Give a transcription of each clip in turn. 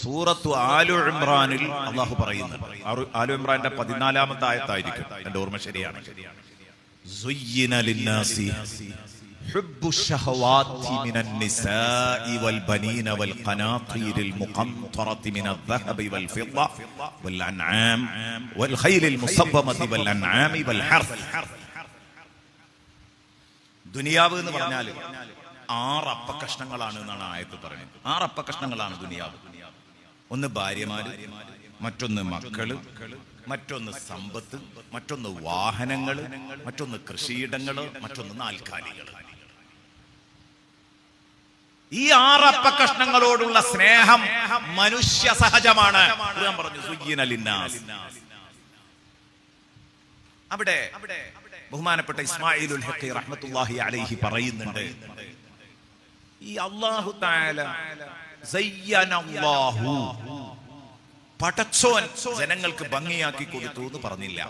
സൂറത്തു ആലു ഇംറാനിൽ അല്ലാഹു പറയുന്നുണ്ട്. ആലു ഇംറാന്റെ 14-ാമത്തെ ആയത്തായിരിക്കും എന്റെ ഓർമ്മ ശരിയാണ്. സുയ്യിന ലിന്നാസി ഹുബ്ബു ശഹവാതി മിനൻ നിസാഇ വൽ ബനീന വൽ ഖനാതീരിൽ മുഖന്തറതി മിനൽ ദഹബി വൽ ഫിദ്ദ വൽ അൻആം വൽ ഖൈലിൽ മുസവ്വമതി വൽ അൻആമി വൽ ഹർഫ്. ദുനിയാവ് എന്ന് പറഞ്ഞാൽ 6 അപ്പക്കഷ്ണങ്ങളാണ് എന്നാണ് ആയത്ത് പറയുന്നത്. 6 അപ്പക്കഷ്ണങ്ങളാണ് ദുനിയാവ്. ഒന്ന് ഭാര്യമാര്, മറ്റൊന്ന് മക്കള്, മറ്റൊന്ന് സമ്പത്ത്, മറ്റൊന്ന് വാഹനങ്ങൾ, മറ്റൊന്ന് കൃഷിയിടങ്ങള്, മറ്റൊന്ന് നാൽക്കാലികൾ. ഈ 6 അപ്പക്കഷ്ണങ്ങളോടുള്ള സ്നേഹം മനുഷ്യ സഹജമാണ്. ഖുർആൻ പറഞ്ഞു സുയ്യിന ലിന്നാസ്. അവിടെ ബഹുമാനപ്പെട്ട ഇസ്മായിലുൽ ഹഖി റഹ്മത്തുള്ളാഹി അലൈഹി പറയുന്നുണ്ട്, ഈ അല്ലാഹു തആല സയ്യനല്ലാഹു, പടച്ചോൻ ജനങ്ങൾക്ക് ഭംഗിയാക്കി കൊടുത്തു എന്ന് പറഞ്ഞില്ല.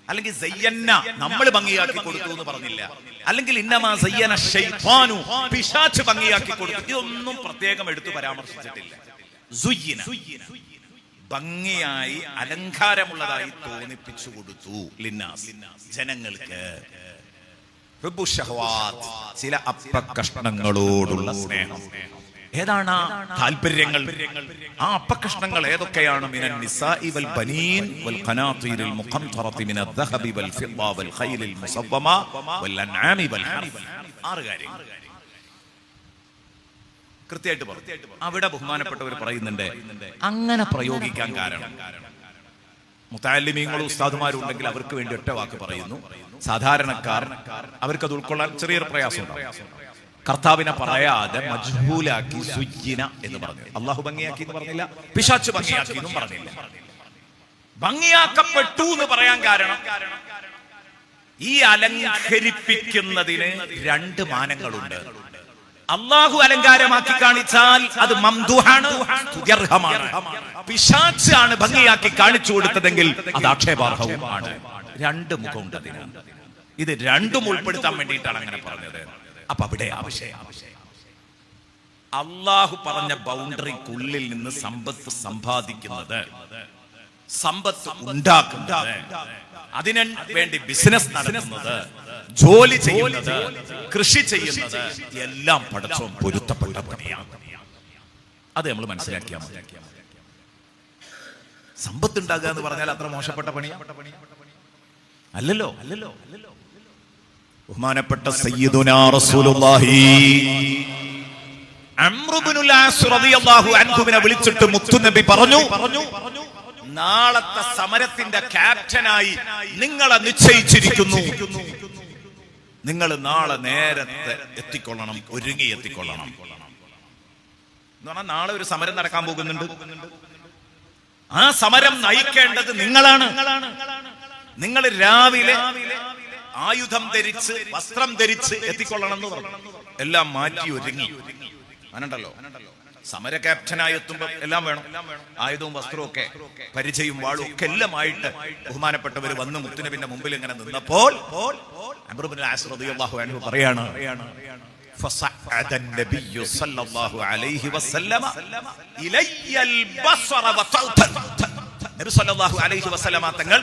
അല്ലെങ്കിൽ സയ്യന്ന, നമ്മൾ ഭംഗിയാക്കി കൊടുത്തു എന്ന് പറഞ്ഞില്ല. അല്ലെങ്കിൽ ഇന്നമാ സയ്യന ശൈത്വാനു, പിശാച് ഭംഗിയാക്കി കൊടുത്തു. ഇതൊന്നും പ്രത്യേകം എടുത്തു പരാമർശിച്ചിട്ടില്ല. സുയ്യിന, ഭംഗിയായി അലങ്കാരമുള്ളതായി തോന്നിപ്പിച്ചു കൊടുത്തു ലിന്നാസ്, ജനങ്ങൾക്ക്. ഹുബ്ബു ശഹവാത്ത്, ചില അപ്പക്കഷ്ണങ്ങളോടുള്ള സ്നേഹം. ഏതാണ് താല്പര്യങ്ങൾ? ആ അപ്പക്കഷ്ണങ്ങൾ ഏതൊക്കെയാണ്? മിനൻ നിസാഇ വൽ ബനീൻ വൽ ഖനാതീരിൽ മുഖന്തറതി മിനൽ ദഹബി വൽ ഫിദ്ദ വൽ ഖൈലിൽ മുസവ്വമ വൽ അൻആമി വൽ ഹർഫ്. 6 കാര്യങ്ങൾ കൃത്യമായിട്ട് പറഞ്ഞു. അവിടെ ബഹുമാനപ്പെട്ടവർ പറയുന്നുണ്ട്, അങ്ങനെ പ്രയോഗിക്കാൻ കാരണം മുതഅല്ലിമീങ്ങളും ഉസ്താദുമാരും ഉണ്ടെങ്കിൽ അവർക്ക് വേണ്ടി ഒറ്റ വാക്ക് പറയുന്നു. സാധാരണക്കാർ അവർക്കത് ഉൾക്കൊള്ളാൻ ചെറിയൊരു പ്രയാസമുണ്ടാവും. കർത്താവിനെ പറയാതെ മജ്ഹൂലാക്കി സുയ്യിന എന്ന് പറഞ്ഞു. അള്ളാഹു ഭംഗിയാക്കി എന്ന് പറഞ്ഞില്ല, പിശാച് ഭംഗിയാക്കി എന്നും പറഞ്ഞില്ല. ഭംഗിയാക്കപ്പെട്ടു എന്ന് പറയാൻ കാരണം ഈ അലങ്കരിപ്പിക്കുന്നതിന് 2 മാനങ്ങളുണ്ട്. അള്ളാഹു അലങ്കാരമാക്കി കാണിച്ചാൽ അത് മംദൂഹാണ്, തുത്യർഹമാണ്. പിശാചാണ് ഭംഗിയാക്കി കാണിച്ചു കൊടുത്തതെങ്കിൽ അത് ആക്ഷേപാർഹവും ആണ്. 2 മുഖമുണ്ട് അതിന്. ഇത് 2ഉം ഉൾപ്പെടുത്താൻ വേണ്ടിയിട്ടാണ് അങ്ങനെ പറഞ്ഞത്. അപ്പൊ അവിടെ അള്ളാഹു പറഞ്ഞ ബൗണ്ടറിക്കുള്ളിൽ നിന്ന് സമ്പത്ത് സമ്പാദിക്കുന്നത്, സമ്പത്ത് ഉണ്ടാക്കുന്നത്, അതിനു വേണ്ടി ബിസിനസ് നടത്തുന്നത്, ജോലി ചെയ്യുന്നത്, കൃഷി ചെയ്യുന്നത് എല്ലാം പടച്ചോൻ പൊരുത്തപ്പെട്ട പണിയാണ്. അത് നമ്മൾ മനസ്സിലാക്കിയാൽ മതി. സമ്പത്ത് ഉണ്ടാകുക എന്ന് പറഞ്ഞാൽ അത്ര മോശപ്പെട്ട പണിയാണ്? അല്ലല്ലോ. ബഹുമാനപ്പെട്ട സയ്യിദുനാ റസൂലുള്ളാഹി അംർ ഇബ്നുൽ ആസ് റളിയല്ലാഹു അൻഹുവിനെ വിളിച്ചിട്ട് മുത്തുനബി പറഞ്ഞു, നാളത്തെ സമരത്തിന്റെ ക്യാപ്റ്റനായി നിങ്ങളെ നിശ്ചയിച്ചിരിക്കുന്നു. നിങ്ങൾ നാളെ നേരത്തെ എത്തിക്കൊള്ളണം, ഒരുങ്ങി എത്തിക്കൊള്ളണം എന്ന് പറഞ്ഞാൽ നാളെ ഒരു സമരം നടക്കാൻ പോകുന്നുണ്ട്. ആ സമരം നയിക്കേണ്ടത് നിങ്ങളാണ്. നിങ്ങൾ രാവിലെ ആയുധം ധരിച്ച്, വസ്ത്രം ധരിച്ച് എത്തിക്കൊള്ളണം എന്ന് പറഞ്ഞു. എല്ലാം മാറ്റി ഒരുങ്ങി. അങ്ങനെയുണ്ടല്ലോ, സമര ക്യാപ്റ്റനായി എത്തുമ്പോൾ എല്ലാം വേണം. ആയുധവും വസ്ത്രവും ഒക്കെ, പരിചയവും വാളും ഒക്കെ എല്ലാമായിട്ട് ബഹുമാനപ്പെട്ടവർ വന്ന് മുത്തുനബിന്റെ മുമ്പിൽ ഇങ്ങനെ നിന്നപ്പോൾ അംർ ഇബ്നുൽ ആസ് റളിയല്ലാഹു അൻഹു പറയാണ്, ഫസഅദ നബിയ്യു സല്ലല്ലാഹു അലൈഹി വസല്ലമ ഇലയ്യൽ ബസറ വതൗതൻ. നബി സല്ലല്ലാഹു അലൈഹി വസല്ലമ തങ്ങൾ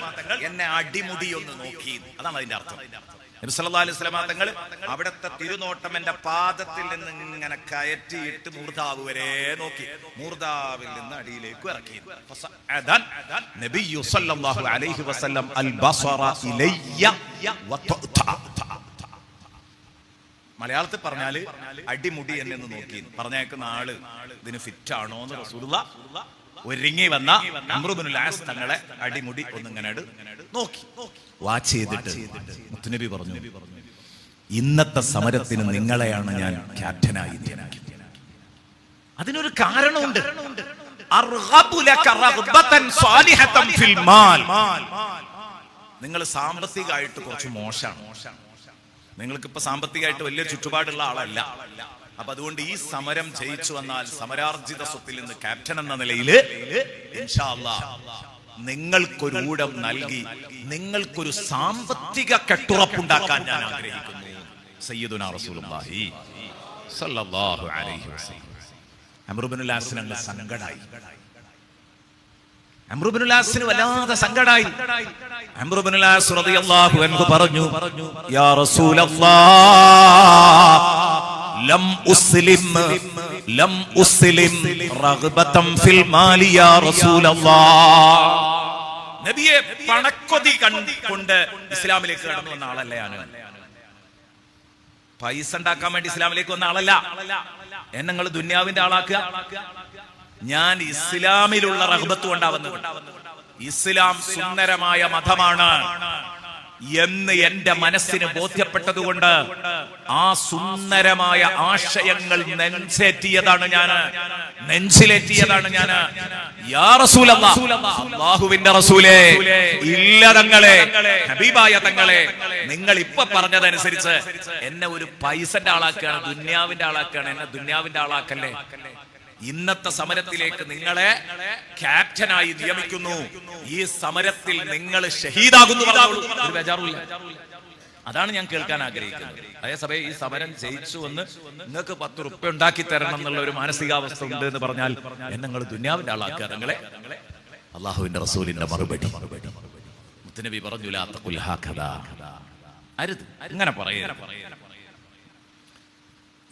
എന്നെ അടിമുടി ഒന്ന് നോക്കി. അതാണ് അതിന്റെ അർത്ഥം. നബി സല്ലല്ലാഹു അലൈഹി വസല്ലമ തങ്ങൾ അവിടുത്തെ തിരുനോട്ടം എന്റെ പാദത്തിൽ നിന്ന് ഇങ്ങനെ കയറ്റിയിട്ട് മൂർധാവ് വരെ നോക്കി. മൂർധാവിൽ നിന്ന് അടിയിലേക്ക് ഇറക്കി. നബിയ്യു സല്ലല്ലാഹു അലൈഹി വസല്ലം അൽ ബസറ ഇലയ്യ വതഅത. മലയാളത്തിൽ പറഞ്ഞാല് അടിമുടി എന്നെ ഒന്ന് നോക്കി. പറഞ്ഞേക്കുന്ന ആള് ഇതിന് ഫിറ്റ് ആണോ എന്ന് റസൂലുള്ളാഹ് ഒരുങ്ങി വന്ന അംർ ഇബ്നുൽ ആസ് തങ്ങളെ അടിമുടി ഒന്നിങ്ങനെ നോക്കി. വാച്ച് ചെയ്തിട്ട് മുത്തുനബി പറഞ്ഞു, ഇന്നത്തെ സമരത്തിന് നിങ്ങളെയാണ് ഞാൻ ക്യാപ്റ്റനായി നിയമിക്കുന്നത്. അതിനൊരു കാരണമുണ്ട്. നിങ്ങൾ സാമ്പത്തികമായിട്ട് കുറച്ച് മോശമാണ്. നിങ്ങൾക്കിപ്പോ സാമ്പത്തികമായിട്ട് വലിയ ചുറ്റുപാടുള്ള ആളല്ല. അപ്പൊ അതുകൊണ്ട് ഈ സമരം ജയിച്ചു വന്നാൽ സമരാർജിത സ്വത്തിൽ നിന്ന് ക്യാപ്റ്റൻ എന്ന നിലയിൽ ഇൻഷാ അല്ലാഹ് നിങ്ങൾക്കൊരു ഊഴം നൽകി നിങ്ങൾക്കൊരു സാമ്പത്തിക കെട്ടുറപ്പുണ്ടാക്കാൻ ഞാൻ ആഗ്രഹിക്കുന്നു. സയ്യിദുനാ റസൂലുള്ളാഹി സ്വല്ലല്ലാഹു അലൈഹി വസല്ലം. അംർ ഇബ്നുൽ ആസിന് അങ്ങ് സങ്കടായി. അംർ ഇബ്നുൽ ആസിന് വല്ലാതെ സങ്കടായി. അംർ ഇബ്നുൽ ആസ് റളിയല്ലാഹു അൻഹു പറഞ്ഞു, യാ റസൂലല്ലാഹ് ലം ഉസ്ലിം റഗ്ബതൻ ഫിൽ മാലി യാ റസൂലല്ലാഹ്. നബിയെ, പണക്കൊതി കൊണ്ട് ഇസ്ലാമിലേക്ക് കടന്നു വന്ന ആളല്ല ഞാൻ. പൈസ ഉണ്ടാക്കാൻ വേണ്ടി ഇസ്ലാമിലേക്ക് വന്ന ആളല്ല. എന്നെ നിങ്ങൾ ദുന്യാവിന്റെ ആളാക്കുക. ഞാൻ ഇസ്ലാമിലുള്ള റഗ്ബത്ത് കൊണ്ടാ വന്നത്. ഇസ്ലാം സുന്ദരമായ മതമാണ് എന്ന് എന്റെ മനസ്സിന് ബോധ്യപ്പെട്ടതുകൊണ്ട് ആ സുന്ദരമായ ആശയങ്ങൾ നെഞ്ചേറ്റിയതാണ് ഞാൻ. യാ റസൂലല്ലാഹ്, അല്ലാഹുവിന്റെ റസൂലേ, ഇല്ല തങ്ങളെ, ഹബീബായ തങ്ങളെ, നിങ്ങൾ ഇപ്പൊ പറഞ്ഞതനുസരിച്ച് എന്നെ ഒരു പൈസന്റെ ആളാക്കുകയാണ്, ദുന്യാവിന്റെ ആളാക്കുകയാണ്. എന്നെ ദുന്യാവിന്റെ ആളാക്കല്ലേ. ഇന്നത്തെ സമരത്തിലേക്ക് നിങ്ങളെ ക്യാപ്റ്റനായി നിയമിക്കുന്നു. ഈ സമരത്തിൽ നിങ്ങൾ ഷഹീദാകുന്നു. ഒരു ബേജാറുമില്ല. അതാണ് ഞാൻ കേൾക്കാൻ ആഗ്രഹിക്കുന്നത്. അതേസമയം ഈ സമരം ജയിച്ചു വന്ന് നിങ്ങൾക്ക് 10 റുപ്യ ഉണ്ടാക്കി തരണം എന്നുള്ള ഒരു മാനസികാവസ്ഥ ഉണ്ട് എന്ന് പറഞ്ഞാൽ എന്നെ നിങ്ങൾ ദുന്യാവിന്റെ ആളാക്കുക നിങ്ങളെ. അള്ളാഹുവിന്റെ റസൂലിന്റെ മറുപടി, മുത്തുനബി പറഞ്ഞു, ലാ തഖുൽ ഹകദാ, അരുത്, അങ്ങനെ പറയരുത്.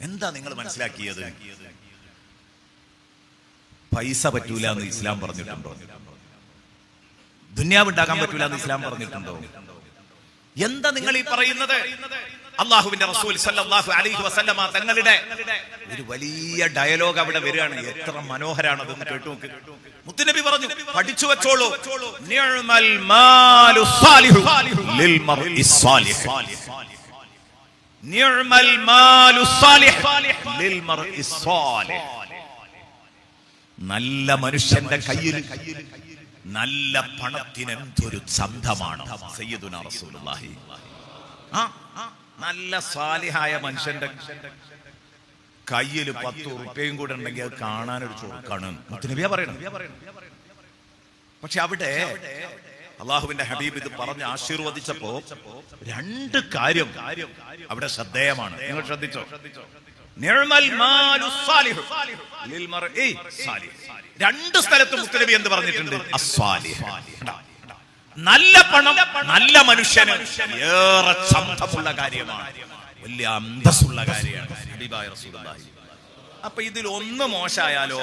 എന്താ നിങ്ങൾ മനസ്സിലാക്കിയത്? പൈസ പറ്റൂല എന്ന് ഇസ്ലാം പറഞ്ഞിട്ടുണ്ടോ? ദുന്യാവ് ഉണ്ടാക്കാൻ പറ്റൂല എന്ന് ഇസ്ലാം പറഞ്ഞിട്ടുണ്ടോ? എന്താ നിങ്ങൾ ഈ പറയുന്നത്? അള്ളാഹുവിന്റെ റസൂൽ സല്ലല്ലാഹു അലൈഹി വസല്ലമ തങ്ങളുടെ ഒരു വലിയ ഡയലോഗ് അവിടെ വരികയാണ്. എത്ര മനോഹരാണതെന്ന് കേട്ടു നോക്ക്. മുത്തുനബി പറഞ്ഞു, പഠിച്ചു വെച്ചോളൂ, നിഅമൽ മാലു സാലിഹു ലിൽ മർഇ സാലിഹ്. നിഅമൽ മാലു സാലിഹ് ലിൽ മർഇ സാലിഹ്. നല്ല മനുഷ്യന്റെ കയ്യിൽ നല്ല പണത്തിന് എന്തൊരു ചന്തമാണ്. സയ്യിദുനാ റസൂലുള്ളാഹി. നല്ല സാലിഹായ മനുഷ്യന്റെ കയ്യിൽ 10 റുപ്യയും കൂടെ ഉണ്ടെങ്കിൽ അത് കാണാനൊരു ചുരുക്കാണ്. മുത്തുനബിയാ പറയണം. പക്ഷെ അവിടെ അള്ളാഹുവിന്റെ ഹബീബ് ഇത് പറഞ്ഞ് ആശീർവദിച്ചപ്പോ 2 കാര്യം അവിടെ ശ്രദ്ധേയമാണ്. നിങ്ങൾ ശ്രദ്ധിച്ചോ? നിഅമൽ മാലു സാലിഹു ലിൽ മർഇ സാലിഹ്. 2 സ്ഥലത്തും മുത്തുനബി എന്ത് പറഞ്ഞിട്ടുണ്ട്? അസ്സാലിഹ്. നല്ല പണം നല്ല മനുഷ്യന് ഏറെ ചന്തമുള്ള കാര്യമാണ്, വലിയ അന്തസ്സുള്ള കാര്യമാണ്. ഹബീബായ റസൂലുള്ളാഹി. അപ്പൊ ഇതിൽ ഒന്ന് മോശമായാലോ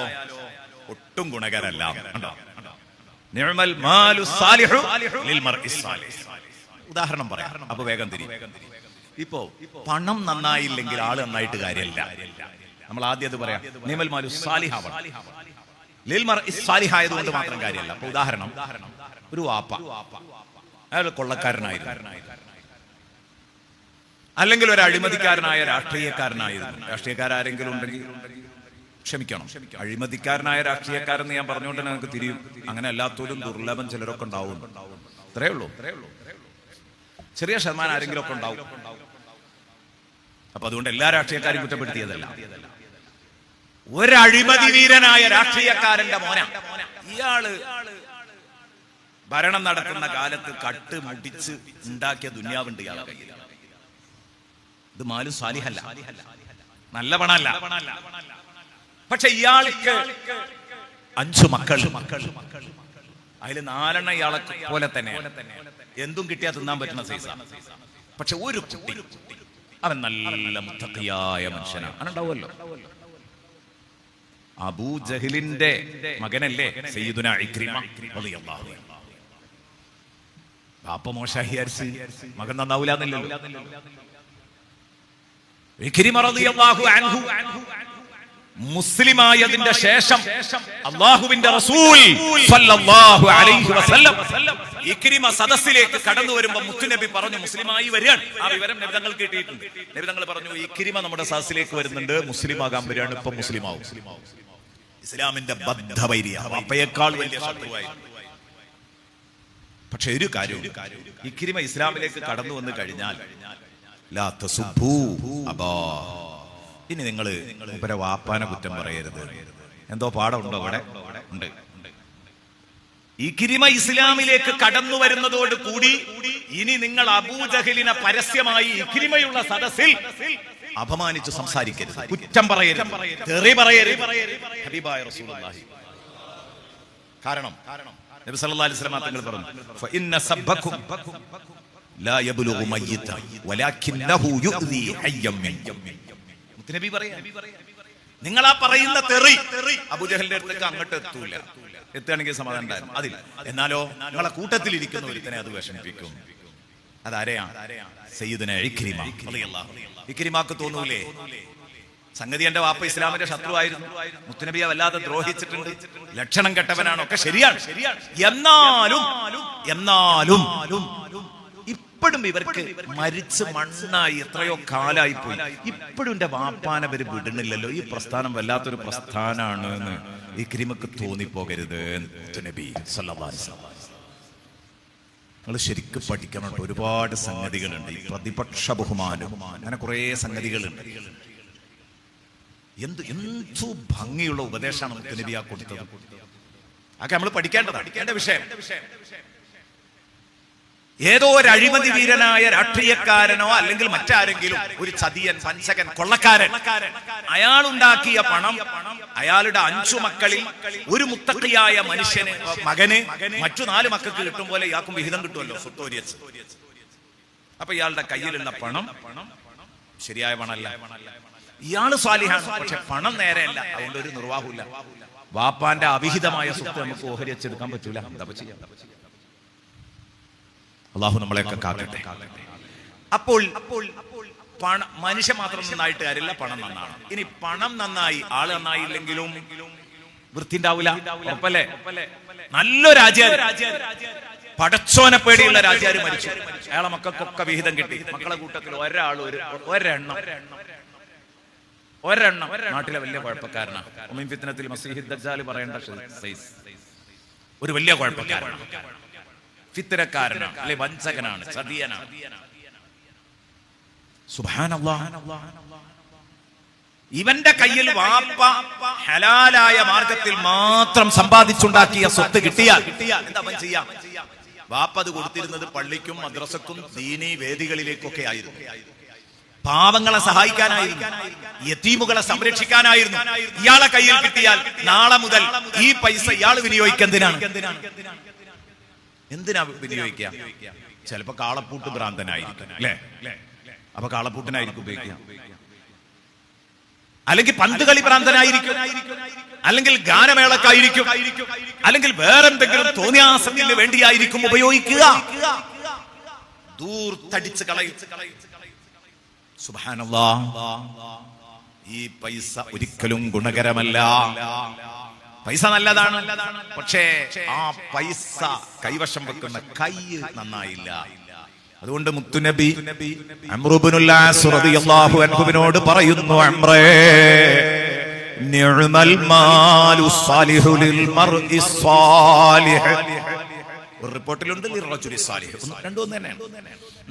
ഒട്ടും ഗുണകരമല്ല. നിഅമൽ മാലു സാലിഹു ലിൽ മർഇ സാലിഹ്. ഉദാഹരണം പറയാം, അപ്പൊ വേഗം തിരി. ഇപ്പോ പണം നന്നായില്ലെങ്കിൽ ആള് നന്നായിട്ട് കാര്യമില്ല. നമ്മൾ ആദ്യം അത് പറയാം, നിഅമൽ മാലു സാലിഹ് ലിൽ മർഇ സാലിഹ് ആയതുകൊണ്ട് മാത്രം കാര്യമല്ല. അപ്പൊ ഉദാഹരണം, ഒരു വാപ്പ, അയാൾ കൊള്ളക്കാരനായിരുന്നു, അല്ലെങ്കിൽ ഒരു അഴിമതിക്കാരനായ രാഷ്ട്രീയക്കാരനായിരുന്നു. രാഷ്ട്രീയക്കാരെങ്കിലും ഉണ്ടെങ്കിൽ ക്ഷമിക്കണം, അഴിമതിക്കാരനായ രാഷ്ട്രീയക്കാരെന്ന് ഞാൻ പറഞ്ഞുകൊണ്ട് നമുക്ക് തിരിയും. അങ്ങനെ അല്ലാത്തവരും ദുർലഭം ചിലരൊക്കെ ഉണ്ടാവും. അത്രേ ഉള്ളൂ. ചെറിയ ശതമാനം ആരെങ്കിലും ഒക്കെ ഉണ്ടാവും. അപ്പൊ അതുകൊണ്ട് എല്ലാ രാഷ്ട്രീയക്കാരും കുറ്റപ്പെടുത്തിയതല്ല. ഒരു അഴിമതി വീരനായ രാഷ്ട്രീയക്കാരന്റെ മോന, ഇയാള് ഭരണം നടത്തുന്ന കാലത്ത് കട്ട് മുടിച്ച് ഉണ്ടാക്കിയ ദുന്യാവുണ്ട് ഇയാളെ കയ്യിൽ. ഇത് മാലു സാലിഹല്ല, നല്ല പണല്ല. പക്ഷെ ഇയാൾക്ക് 5 മക്കൾ, അതിൽ 4 ഇയാളെ പോലെ തന്നെ എന്തും കിട്ടിയാ തിന്നാൻ പറ്റുന്ന സൈസ. പക്ഷെ ഒരു കുട്ടി, അവൻ നല്ല മുത്തഖിയായ മനുഷ്യനാണ്. അതുണ്ടാവുമല്ലോ. അബൂ ജഹലിന്റെ മകനല്ലേ സയ്യിദുനാ ഇക്രിമ റളിയല്ലാഹു അൻഹു. ബാപ്പ മോശമായി വിചാരിച്ച് മകൻ നന്നാവൂലെന്നല്ലോ. ഇക്രിമ റളിയല്ലാഹു അൻഹു മുസ്ലിമായതിന്റെ ശേഷം അല്ലാഹുവിന്റെ റസൂൽ സല്ലല്ലാഹു അലൈഹി വസല്ലം ഇക്രിമ സദസ്സിലേക്ക് കടന്നു വരുമ്പോ മുത്തുനബി പറഞ്ഞു, മുസ്ലിമായി വരികയാണ്. ആ വിവരം നബി തങ്ങൾ കിട്ടിയിട്ടുണ്ട്. നബി തങ്ങൾ പറഞ്ഞു, ഇക്രിമ നമ്മുടെ സദസ്സിലേക്ക് വരുന്നുണ്ട്, മുസ്ലിമാകാൻ വരികയാണ്, ഇപ്പൊ മുസ്ലിമാവും. ഇസ്ലാമിന്റെ ബദ്ധവൈരിയ, അപ്പയേക്കാൾ വലിയ ശത്രുവായിരുന്നു. പക്ഷെ ഒരു കാര്യം, ഇക്രിമ ഇസ്ലാമിലേക്ക് കടന്നു വന്നു കഴിഞ്ഞാൽ ലാ തസുബ്ബൂ അബാ, ഇനി നിങ്ങൾ ഇവരെ വാപ്പാനെ കുറ്റം പറയരുത്. എന്തോ പാഠമുണ്ടോ അവിടെ? ഉണ്ട്. ഇക്രിമ ഇസ്ലാമിലേക്ക് കടന്നു വരുന്നതോട് കൂടി ഇനി നിങ്ങൾ അബൂജഹലിനെ പരസ്യമായി ഇക്രിമയുള്ള സദസ്സിൽ അപമാനിച്ച് സംസാരിക്കരുത്, കുറ്റം പറയരുത്, തെറി പറയരുത്. ഹബീബായ റസൂലുള്ളാഹി കാരണം നബി സല്ലല്ലാഹു അലൈഹി വസല്ലം തങ്ങൾ പറഞ്ഞു, ഫഇന്ന സബ്ബകും ലാ യബ്ലുഗു മയ്യിത വലാകിന്നഹു യുഅ്ദി ഹയ്യം മിൻകും. നബി പറയാ, നിങ്ങൾ ആ പറയുന്ന തെറി അബൂജഹലിന്റെ അടുത്തേക്ക് അങ്ങോട്ട് എത്തൂല. എത്തുകയാണെങ്കിൽ സമാധാനം ഉണ്ടായിരുന്നു അതിൽ. എന്നാലോ നിങ്ങളെ കൂട്ടത്തിൽ ഇരിക്കുന്ന ഒരുത്തനെ അത് വിഷമിപ്പിക്കും. അതാരെയാ? സയ്യിദുന ഇക്രിമ റളിയല്ലാഹു അൻഹു. ഇക്രിമാക്ക് തോന്നൂലേ, സംഗതി എന്റെ വാപ്പ ഇസ്ലാമിന്റെ ശത്രുവായിരുന്നു, മുത്തുനബിയെ വല്ലാതെ ദ്രോഹിച്ചിട്ടുണ്ട്, ലക്ഷണം കെട്ടവനാണ്, ഒക്കെ ശരിയാണ്. എന്നാലും ഇപ്പോഴും ഇവർക്ക് മരിച്ച് മണ്ണായി എത്രയോ കാലായി പോയി, ഇപ്പോഴും എന്റെ വാപ്പാനെ അവര് വിടുന്നില്ലല്ലോ, ഈ പ്രസ്ഥാനം വല്ലാത്തൊരു പ്രസ്ഥാനാണ് എന്ന് ഇക്രിമക്ക് തോന്നിപ്പോകരുത്. നബി സല്ലല്ലാഹു അലൈഹി വസല്ലം നിങ്ങൾ ശരിക്കും പഠിക്കണം. ഒരുപാട് സംഗതികളുണ്ട്. ഈ പ്രതിപക്ഷ ബഹുമാനം, അങ്ങനെ കുറെ സംഗതികളുണ്ട്. എന്തു ഭംഗിയുള്ള ഉപദേശമാണ് മുത്തുനബി കൊടുത്തത്. അതൊക്കെ നമ്മൾ പഠിക്കേണ്ടതാണ്, എന്റെ വിഷയം. ഏതോ ഒരു അഴിമതി വീരനായ രാഷ്ട്രീയക്കാരനോ അല്ലെങ്കിൽ മറ്റാരെങ്കിലും, ഒരു ചതിയൻ, വഞ്ചകൻ, കൊള്ളക്കാരൻ, അയാളുണ്ടാക്കിയ പണം അയാളുടെ 5 മക്കളിൽ ഒരു മുത്തഖിയായ മനുഷ്യന് മകന് മറ്റു 4 മക്കൾക്ക് കിട്ടും പോലെ ഇയാൾക്കും വിഹിതം കിട്ടുമല്ലോ, സ്വത്തോരിയച്ച്. അപ്പൊ ഇയാളുടെ കയ്യിലുള്ള പണം ശരിയായ പണമല്ല, ഇയാള് സ്വാലിഹാണ്, പക്ഷെ പണം നേരെയല്ല, അതുകൊണ്ട് ഒരു നിർവാഹമില്ല. വാപ്പാന്റെ അവിഹിതമായ സ്വത്ത് നമുക്ക് ഓഹരിച്ചെടുക്കാൻ പറ്റൂല. എന്താ ചെയ്യാം? അള്ളാഹു നമ്മളെയൊക്കെ കാക്കട്ടെ. അപ്പോൾ മനുഷ്യ മാത്രം നന്നായിട്ട് കാര്യമില്ല, പണം നന്നാണ്. ഇനി പണം നന്നായി, ആള് നന്നായില്ലെങ്കിലും വൃത്തി ഉണ്ടാവില്ല, ഉറപ്പല്ലേ? നല്ലൊരു ആചാര്യ, പടച്ചോനെ പേടിയുള്ള രാജാര് മരിച്ചു, അയാളെ മക്കൾക്കൊക്കെ വിഹിതം കിട്ടി. മക്കളെ കൂട്ടത്തിൽ ഒരെണ്ണം നാട്ടിലെ വലിയ കുഴപ്പക്കാരനാണ്. ഉമ്മീൻ ഫിത്നത്തിൽ മസീഹ് ദജ്ജാൽ പറയേണ്ട സൈസ് ഒരു വലിയ കുഴപ്പക്കാരനാണ്, ഫിത്തരക്കാരനാണ്, അല്ലെ വഞ്ചകനാണ്, ചതിയനാണ്. സുബ്ഹാനല്ലാഹ്, ഇവന്റെ കയ്യിൽ വാപ്പ ഹലാലായ മാർഗത്തിൽ മാത്രം സമ്പാദിച്ചുണ്ടാക്കിയ സ്വത്ത് കിട്ടിയാൽ എന്താ അവൻ ചെയ്യാം? വാപ്പ അത് കൊടുത്തിരുന്നത് പള്ളിക്കും മദ്രസക്കും ദീനീ വേദികളിലേക്കൊക്കെ ആയിരുന്നു, പാവങ്ങളെ സഹായിക്കാനായിരുന്നു, യതീമുകളെ സംരക്ഷിക്കാനായിരുന്നു. ഇയാളെ കയ്യിൽ കിട്ടിയാൽ നാളെ മുതൽ ഈ പൈസ ഇയാൾ വിനിയോഗിക്കുന്നതിനാണ്. എന്തിനാ വിനിയോഗിക്കുക? ചിലപ്പോ കാളപ്പൂട്ട് ഭ്രാന്തനായിരിക്കും, അല്ലെ? അപ്പൊ കാളപ്പൂട്ടിനായിരിക്കും ഉപയോഗിക്കുക, അല്ലെങ്കിൽ പന്ത് കളി ഭ്രാന്തനായിരിക്കും, അല്ലെങ്കിൽ ഗാനമേളക്കായിരിക്കും, അല്ലെങ്കിൽ വേറെന്തെങ്കിലും തോന്നിയാസത്തിന് വേണ്ടിയായിരിക്കും ഉപയോഗിക്കുക. ദൂർത്തടിച്ച് കളയും. സുബ്ഹാനല്ലാഹ്, ഈ പൈസ ഒരിക്കലും ഗുണകരമല്ല. പൈസ നല്ലതാണ്, പക്ഷേ ആ പൈസ കൈവശം വെക്കുന്ന കൈ നന്നായില്ല. അതുകൊണ്ട് മുത്തുനബി അംറു ഇബ്നുൽ ആസ് റളിയല്ലാഹു അൻഹുവിനോട് പറയുന്നു, അംറേ, നിഅ്മൽ മാലു സാലിഹു ലിൽ മർഇ സാലിഹ്. ഒരു റിപ്പോർട്ടിലുണ്ട് ലിർറജുലി സാലിഹ്, രണ്ടും തന്നെയാണ്.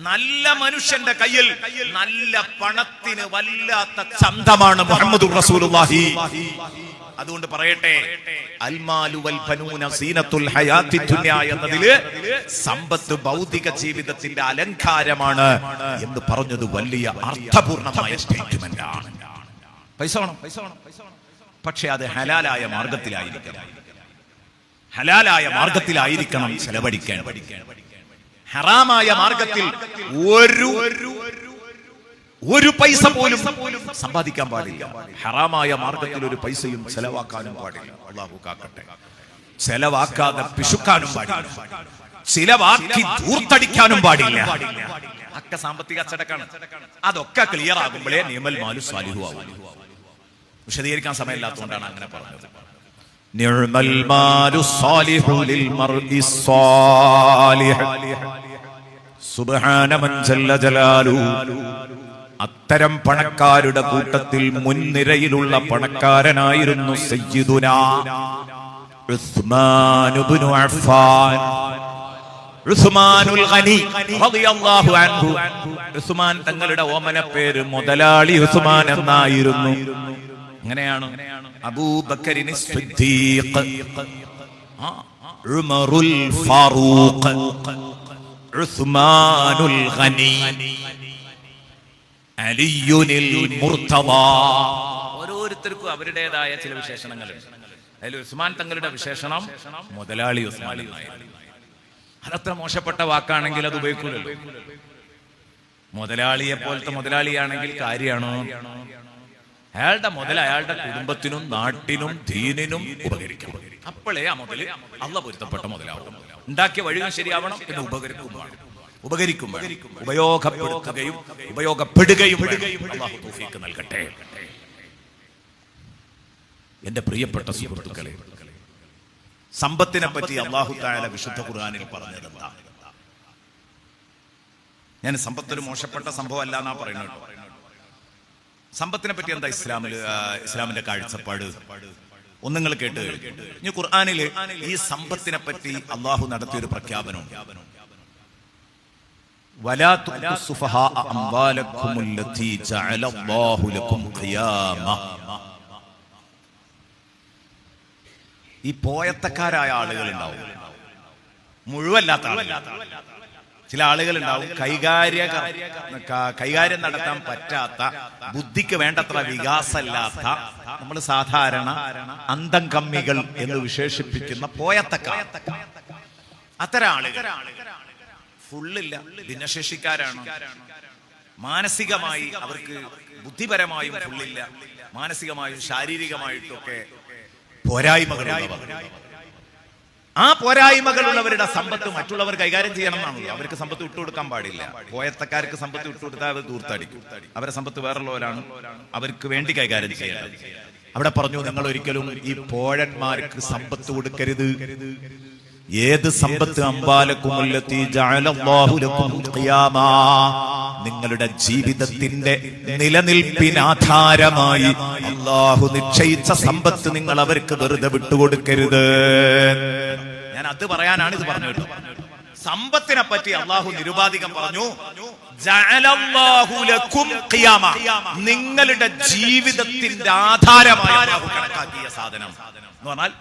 നല്ല മനുഷ്യന്റെ കയ്യിൽ നല്ല പണത്തിന് വല്ലാത്ത ചന്തമാണ് മുഹമ്മദുർ റസൂലുള്ളാഹി. അതുകൊണ്ട് പറയട്ടെ, അൽമാലു വൽ ബനൂന സീനത്തുൽ ഹയാത്തി ദുനിയ എന്നതില് സമ്പത്ത് ഭൗതിക ജീവിതത്തിന്റെ അലങ്കാരമാണ് എന്ന് പറഞ്ഞത് വലിയ അർത്ഥപൂർണമായ സ്റ്റേറ്റ്മെന്റ് ആണ്. പൈസ വേണം, പക്ഷെ അത് ഹലാലായ മാർഗത്തിലായിരിക്കണം. ഹലാലായ മാർഗത്തിലായിരിക്കണം ചെലവഴിക്കാൻ. ഹറാമായ മാർഗത്തിൽ ഒരു പൈസ പോലും സമ്പാദിക്കാൻ പാടില്ല. ഹറാമായ മാർഗത്തിൽ ഒരു പൈസയും ചെലവാക്കാനും പാടില്ല. അല്ലാഹു കാക്കട്ടെ. ചെലവാക്കാതെ പിശുക്കാനും പാടില്ല, ചിലവാക്കി ധൂർത്തടിക്കാനും പാടില്ല. ഒക്കെ സാമ്പത്തിക അച്ചടക്കാണ്. അതൊക്കെ ക്ലിയർ ആകുമ്പോഴേ നിഅ്മൽ മാലു സാലിഹു ആവും. വിശദീകരിക്കാൻ സമയമില്ലാത്തതുകൊണ്ടാണ് അങ്ങനെ പറഞ്ഞത്. നിഅ്മൽ മാലു സാലിഹു ലിൽ മർഇ സാലിഹ്. സുബ്ഹാന മൻ ജല്ല ജലാലു. അത്തരം പണക്കാരുടെ കൂട്ടത്തിൽ മുൻനിരയിലുള്ള പണക്കാരനായിരുന്നു സയ്യിദുനാ ഉസ്മാൻ ഇബ്നു അഫ്ഫാൻ, ഉസ്മാനുൽ ഗനി റളിയല്ലാഹു അൻഹു. ഉസ്മാൻ തങ്ങളുടെ ഓമന പേര് മുതലാളി ഉസ്മാൻ എന്നായിരുന്നു. അങ്ങനെയാണ് അബൂബക്കറിന് സിദ്ദീഖ്, ഉമറുൽ ഫാറൂഖ്, ഉസ്മാനുൽ ഗനി. അലിയുനിൽ മുർത്തദാ. ഓരോരുത്തർക്കും അവരുടേതായ ചില വിശേഷണങ്ങളുണ്ട്. അതിൽ ഉസ്മാൻ തങ്ങളുടെ വിശേഷണം മുതലാളി ഉസ്മാൻ എന്നായിരുന്നു. അതത്ര മോശപ്പെട്ട വാക്കാണെങ്കിൽ അത് ഉപയോഗിക്കൂലല്ലോ. മുതലാളിയെ പോലത്തെ മുതലാളിയാണെങ്കിൽ കാര്യമാണോ? അയാളുടെ മുതൽ അയാളുടെ കുടുംബത്തിനും നാട്ടിനും ദീനിനും ഉപകരിക്കണം. അപ്പോഴേ ആ മുതൽ അള്ളാഹ് പൊരുത്തപ്പെട്ട മുതലാവും. ഉണ്ടാക്കിയ വഴികൾ ശരിയാവണം, പിന്നെ ഉപകരിക്കും ഉപയോഗപ്പെടുത്തുകയും ഉപയോഗപ്പെടുകയും അള്ളാഹു തൗഫീഖ് നൽകട്ടെ. എന്റെ പ്രിയപ്പെട്ട സുഹൃത്തുക്കളെ, സമ്പത്തിനെ പറ്റി അല്ലാഹു തആല വിശുദ്ധ ഖുർആനിൽ പറഞ്ഞതെന്താ? ഞാൻ സമ്പത്തൊരു മോശപ്പെട്ട സംഭവം അല്ല എന്നാ പറയുന്നത്. സമ്പത്തിനെ പറ്റി എന്താ ഇസ്ലാമിന്റെ കാഴ്ചപ്പാട്? ഒന്നുങ്ങൾ കേട്ട് ഇനി ഖുർആനില് ഈ സമ്പത്തിനെ പറ്റി അല്ലാഹു നടത്തിയൊരു പ്രഖ്യാപനം. വലാ തുഅ്തു സുഫഹാ അംവാലകുമുല്ലതി ജഅലല്ലാഹു ലക്കും ഖിയാമ. ഈ പോയത്തക്കാരായ ആളുകൾ ഉണ്ടാവും, മുഴുവല്ലാത്ത ആളുകൾ. ചില ആളുകൾ ഉണ്ടാവും കൈകാര്യം നടത്താൻ പറ്റാത്ത, ബുദ്ധിക്ക് വേണ്ടത്ര വികാസമില്ലാത്ത, നമ്മൾ സാധാരണ അന്തം കമ്മികൾ എന്ന് വിശേഷിപ്പിക്കുന്ന പോയത്തക്കാർ. അത്തരം ആളുകൾ ഫുള്ളില്ല, ഭിന്നശേഷിക്കാരാണ്. മാനസികമായി അവർക്ക് ബുദ്ധിപരമായും ഫുള്ളില്ല, മാനസികമായും ശാരീരികമായിട്ടൊക്കെ പോരായ്മകളുള്ളവർ. ആ പോരായ്മകളുള്ളവരുടെ സമ്പത്ത് മറ്റുള്ളവർ കൈകാര്യം ചെയ്യണം എന്നാണല്ലോ. അവർക്ക് സമ്പത്ത് വിട്ടുകൊടുക്കാൻ പാടില്ല. പോയത്തക്കാർക്ക് സമ്പത്ത് വിട്ടുകൊടുത്താൽ അവർ ദൂർത്തടിക്കും. അവരുടെ സമ്പത്ത് വേറുള്ളവരാണ്, അവർക്ക് വേണ്ടി കൈകാര്യം ചെയ്യണം. അവിടെ പറഞ്ഞു, നിങ്ങൾ ഒരിക്കലും ഈ പോഴന്മാർക്ക് സമ്പത്ത് കൊടുക്കരുത്. ഏത് സമ്പത്ത്? അംബാലകുമുല്ലതി ജഅലല്ലാഹു ലക്കും ഖിയാമ. നിങ്ങളുടെ ജീവിതത്തിന്റെ നിലനിൽപ്പിനാധാരമായി അല്ലാഹു നിശ്ചയിച്ച സമ്പത്ത് നിങ്ങൾ അവർക്ക് വെറുതെ വിട്ടുകൊടുക്കരുത്. ഞാൻ അത് പറയാനാണ് ഇത് പറഞ്ഞത്. സമ്പത്തിനെ പറ്റി അല്ലാഹു നിരുപാധികം പറഞ്ഞു, ജഅലല്ലാഹു ലക്കും ഖിയാമ. നിങ്ങളുടെ ജീവിതത്തിന്റെ ആധാരമായി അല്ലാഹു കണക്കാക്കിയ സാധനം എന്ന് പറഞ്ഞാൽ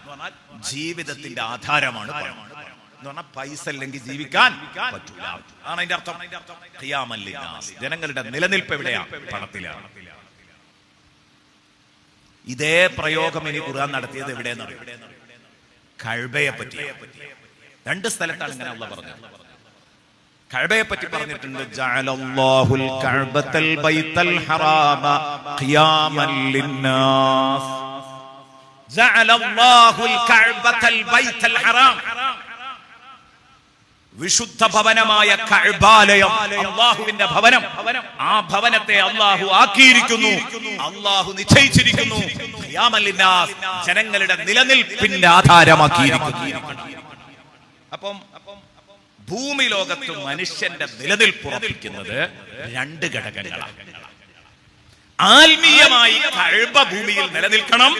ജീവിതത്തിന്റെ ആധാരമാണ് പണം എന്ന് പറഞ്ഞാൽ പൈസ ഇല്ലെങ്കിൽ ജീവിക്കാൻ പറ്റൂല. ആണ് അതിന്റെ അർത്ഥം. ഖിയാമൻ ലിന്നാസ്. ജനങ്ങളുടെ നിലനിൽപ്പ് എവിടെയാണ്? പണത്തിലാണ്. ഇതേ പ്രയോഗം ഇനി ഖുർആൻ നടത്തിയത് എവിടെയെന്ന് അറിയാം? കഅബയെ പറ്റി. രണ്ട് സ്ഥലത്താണ് ഇങ്ങനെ അല്ലാഹു പറഞ്ഞത്. കഅബയെ പറ്റി പറഞ്ഞിട്ടുണ്ട്, ജഅലല്ലാഹുൽ കഅബത്തൽ ബൈത്തൽ ഹറാമ ഖിയാമൻ ലിന്നാസ്. ജഅലല്ലാഹുൽ കഅബത്തൽ ബൈത്തൽ ഹറാം. വിശുദ്ധ ഭവനമായ കഅബാലയം, അല്ലാഹുവിന്റെ ഭവനം. ആ ഭവനത്തെ അല്ലാഹു ആക്കിയിരിക്കുന്നു, അല്ലാഹു നിശ്ചയിച്ചിരിക്കുന്നു. ഖിയാമൻ ലിന്നാസ്, ജനങ്ങളുടെ നിലനിൽപ്പിന്റെ ആധാരമാക്കിയിരിക്കുന്നു. അപ്പം ഭൂമി ലോകത്ത് മനുഷ്യന്റെ നിലനിൽപ്പ് ഉറപ്പിക്കുന്നത് രണ്ട് ഘടകങ്ങളാണ്. ആത്മീയമായി കഅബ ഭൂമിയിൽ നിലനിൽക്കണം,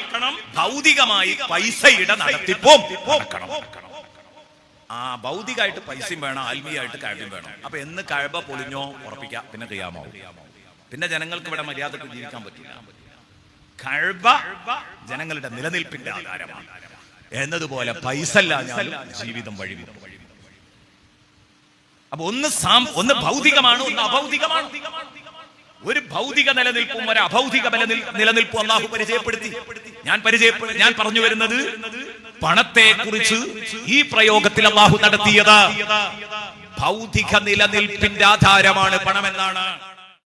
ഭൗതികമായി പൈസയുടെ നടത്തിപ്പും നടക്കണം. ആ ഭൗതികമായിട്ട് പൈസയും വേണം, ആത്മീയമായിട്ട് കഅബയും വേണം. അപ്പൊ എന്ന് കഅബ പൊളിഞ്ഞോ ഉറപ്പിക്കാം, പിന്നെ ഖിയാമാവും. പിന്നെ ജനങ്ങൾക്ക് ഇവിടെ മര്യാദക്ക് ജീവിക്കാൻ പറ്റില്ല. കഅബ ജനങ്ങളുടെ നിലനിൽപ്പിന്റെ ആധാരമാണ് എന്നതുപോലെ പൈസ ഇല്ലാഞ്ഞാൽ ജീവിതം വഴിവിടും. അപ്പൊ ഒന്ന് ഭൗതികമാണ്, ഒന്ന് അഭൗതികമാണ്. ഒരു ഭൗതിക നിലനിൽപ്പും ഒരു അഭൗതിക നിലനിൽപ്പും അല്ലാഹു പരിചയപ്പെടുത്തി. ഞാൻ പറഞ്ഞു വരുന്നത് പണത്തെ കുറിച്ച് ഈ പ്രയോഗത്തിൽ അല്ലാഹു നടത്തിയത് ഭൗതിക നിലനിൽപ്പിന്റെ ആധാരമാണ് പണമെന്നാണ്.